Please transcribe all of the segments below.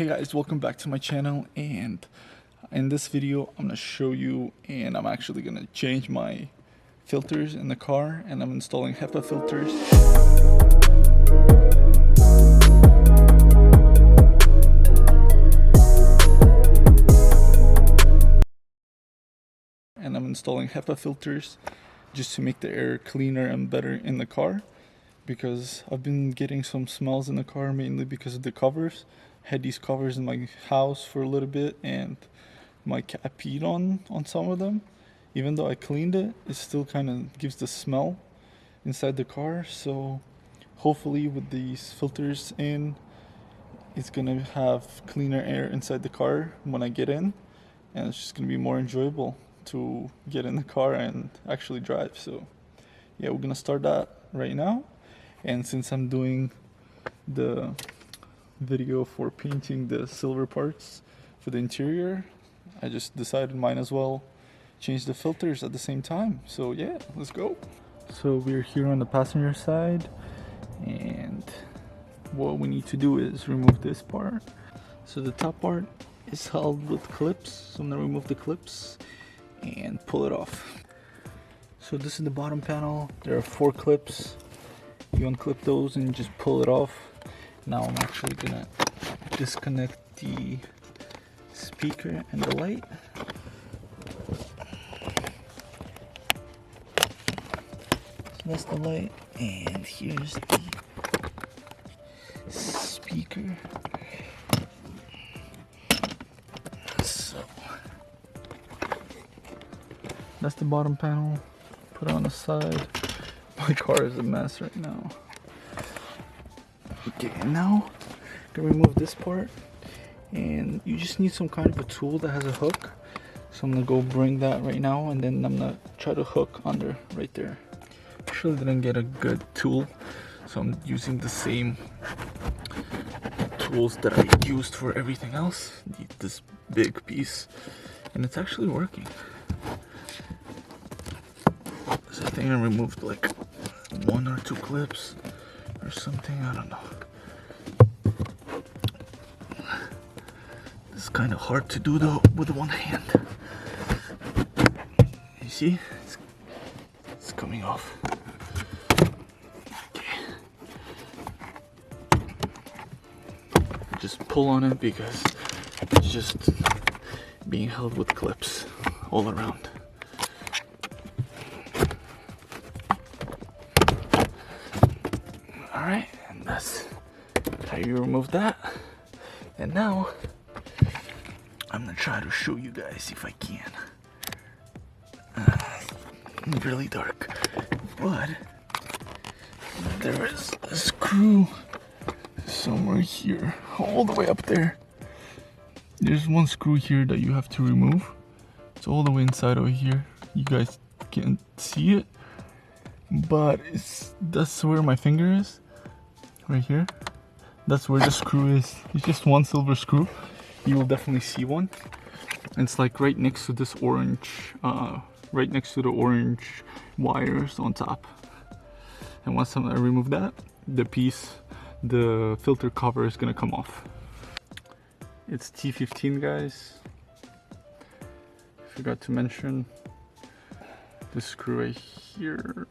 Hey guys, welcome back to my channel, and in this video I'm gonna show you, and I'm actually gonna change my filters in the car, and I'm installing HEPA filters. And I'm installing HEPA filters just to make the air cleaner and better in the car, because I've been getting some smells in the car, mainly because of the covers. I had these covers in my house for a little bit, and my cat peed on some of them. Even though I cleaned it, it still kind of gives the smell inside the car. So hopefully with these filters in, it's gonna have cleaner air inside the car when I get in, and it's just gonna be more enjoyable to get in the car and actually drive. So yeah, we're gonna start that right now. And since I'm doing the video for painting the silver parts for the interior, I just decided might as well change the filters at the same time. So yeah, let's go. So we're here on the passenger side, and what we need to do is remove this part. So the top part is held with clips, so I'm gonna remove the clips and pull it off. So this is the bottom panel. There are 4 clips. You unclip those and just pull it off. Now I'm actually gonna disconnect the speaker and the light. So that's the light, and here's the speaker. So that's the bottom panel. Put it on the side. My car is a mess right now. Okay, and now I'm gonna remove this part, and you just need some kind of a tool that has a hook. So I'm gonna go bring that right now, and then I'm gonna try to hook under right there. Actually didn't get a good tool, so I'm using the same tools that I used for everything else. This big piece, and it's actually working. So I think I removed like 1 or 2 clips or something, I don't know. It's kind of hard to do though with one hand. You see, it's coming off. Okay. Just pull on it because it's just being held with clips all around. Alright, and that's how you remove that. And now I'm gonna try to show you guys if I can. Really dark, but there is a screw somewhere here, all the way up there. There's one screw here that you have to remove. It's all the way inside over here. You guys can't see it, but that's where my finger is. Right here, that's where the screw is. It's just one silver screw. You will definitely see one. It's like right next to this orange, right next to the orange wires on top. And once I remove that, the filter cover is gonna come off. It's T15, guys. Forgot to mention the screw right here.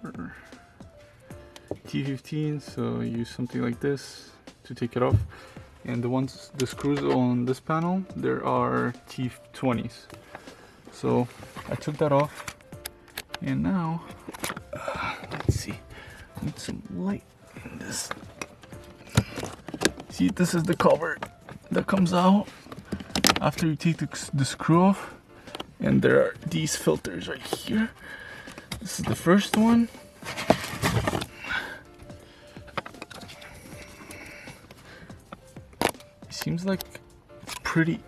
T15, so use something like this to take it off. And the screws on this panel, there are T20s. So I took that off, and now let's see, I need some light in this. See, this is the cover that comes out after you take the screw off, and there are these filters right here. This is the first one. Seems like it's pretty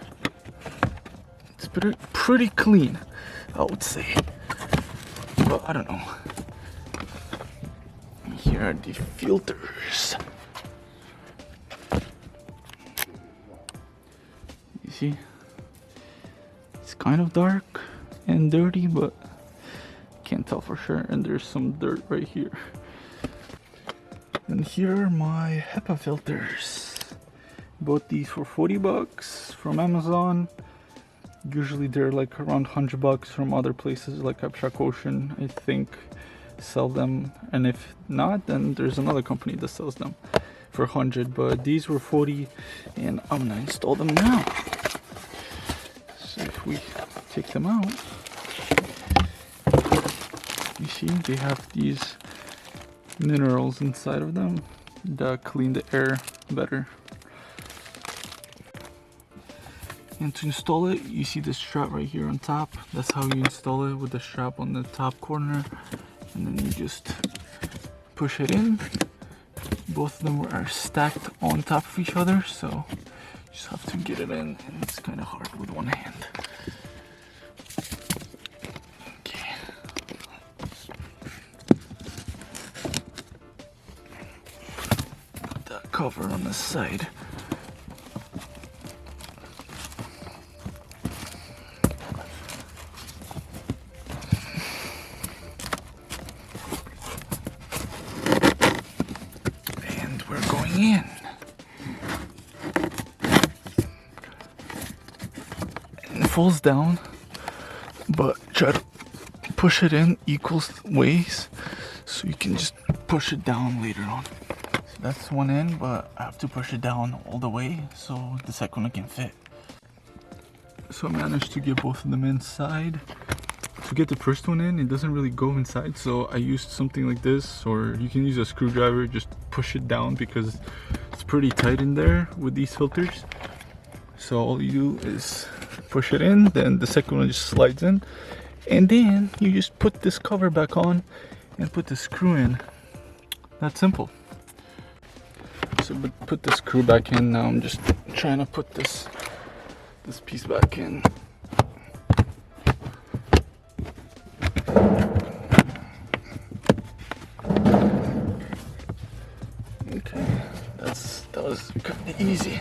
clean, I would say, but I don't know. Here are the filters. You see, it's kind of dark and dirty, but can't tell for sure. And there's some dirt right here. And here are my HEPA filters. Bought these for 40 bucks from Amazon. Usually they're like around 100 bucks from other places like Upshack Ocean, I think, sell them. And if not, then there's another company that sells them for 100, but these were 40, and I'm gonna install them now. So if we take them out, you see they have these minerals inside of them that clean the air better. And to install it, you see the strap right here on top. That's how you install it, with the strap on the top corner, and then you just push it in. Both of them are stacked on top of each other, so you just have to get it in, and it's kind of hard with one hand. Okay. Put that cover on the side. In. And it falls down, but try to push it in equal ways so you can just push it down later on. So that's one end, but I have to push it down all the way so the second one can fit. So I managed to get both of them inside. To get the first one in, it doesn't really go inside, so I used something like this, or you can use a screwdriver, just push it down because it's pretty tight in there with these filters. So all you do is push it in, then the second one just slides in, and then you just put this cover back on and put the screw in. That's simple. So put the screw back in. Now I'm just trying to put this piece back in. Okay, that was kind of easy.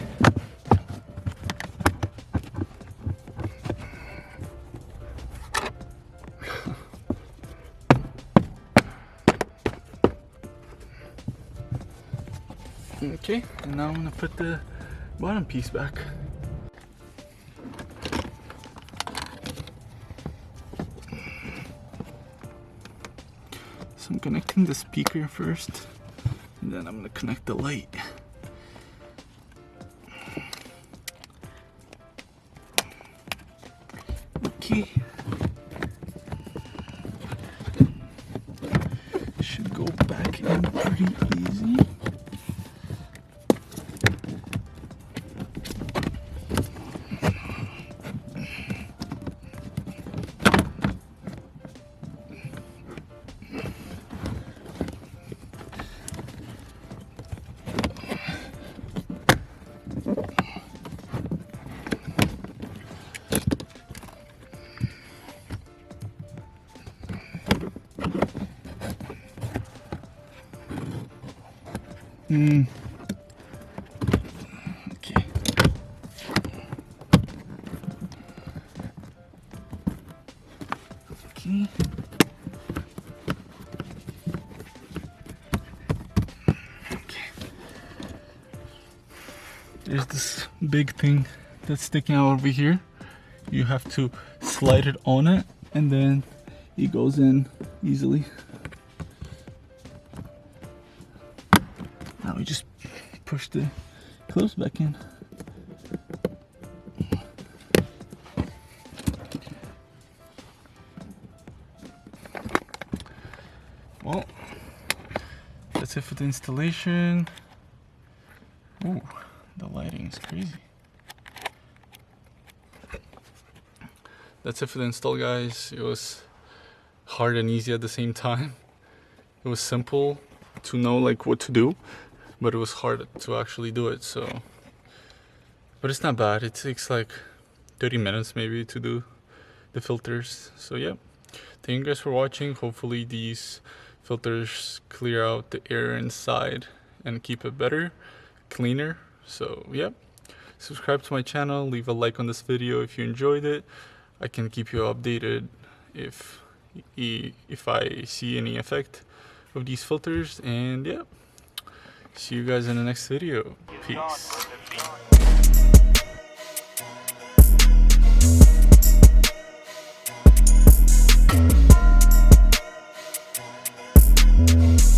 Okay, and now I'm gonna put the bottom piece back. So I'm connecting the speaker first, and then I'm gonna connect the light. Okay. Should go back in pretty easy. Okay. Okay. Okay. There's this big thing that's sticking out over here. You have to slide it on it, and then it goes in easily. Now we just push the clothes back in. Well, that's it for the installation. Ooh, the lighting is crazy. That's it for the install, guys. It was hard and easy at the same time. It was simple to know like what to do, but it was hard to actually do it. So, but it's not bad. It takes like 30 minutes maybe to do the filters. So yeah, thank you guys for watching. Hopefully these filters clear out the air inside and keep it better, cleaner. So yeah, subscribe to my channel, leave a like on this video if you enjoyed it. I can keep you updated if I see any effect of these filters. And yeah, see you guys in the next video. Peace.